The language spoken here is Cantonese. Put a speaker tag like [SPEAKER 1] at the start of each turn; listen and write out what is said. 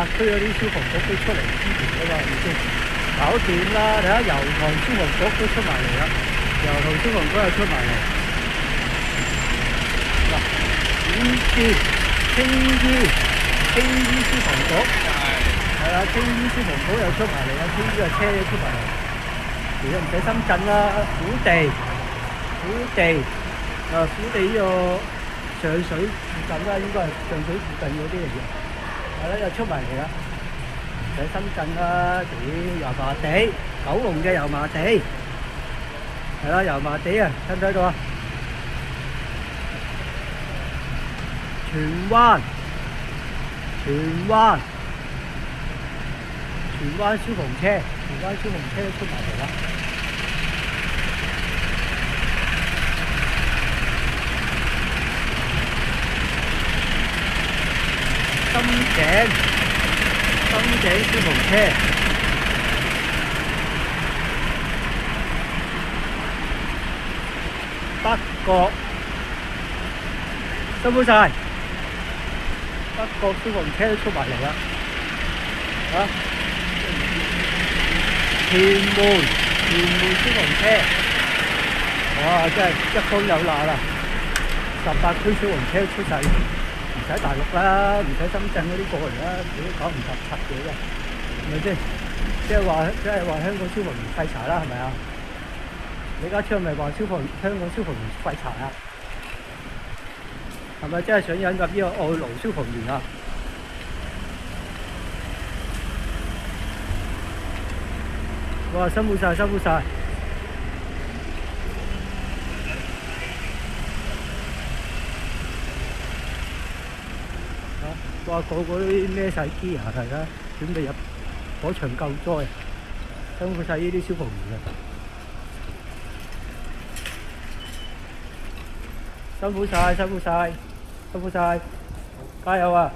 [SPEAKER 1] 區嗰啲消防局都出嚟支援㗎嘛，係咪先？搞掂啦！睇下油塘消防局都出埋嚟啦，油塘消防局又出埋嚟。嗱，青衣消防局係啦，青衣消防局又出埋嚟啦，青衣嘅車都出埋嚟。其實唔使深圳啦，虎地呢個上水附近啦，應該係上水附近嗰啲嚟嘅，係啦，又出埋嚟啦。唔使深圳啦，油麻地，九龍嘅油麻地，係啦，油麻地啊，睇唔睇到啊？荃灣消防車都出埋嚟啦。深井消防車，北角辛苦晒，北角消防車都出埋嚟啦。啊！屯門消防車，哇！真係一方有難啦，18區消防車出晒嚟。唔使大陸啦，唔使深圳嗰啲過嚟啦，自己搞唔搭柒嘅啫，係咪先？即係話香港消防員廢柴啦，係咪啊？李家超咪話香港消防員廢柴啊？係咪真係想引入呢個外勞消防員啊？哇！辛苦晒！哇！個個都孭晒機啊，大家準備入火場救災，辛苦晒呢啲消防員啊！辛苦晒，加油啊！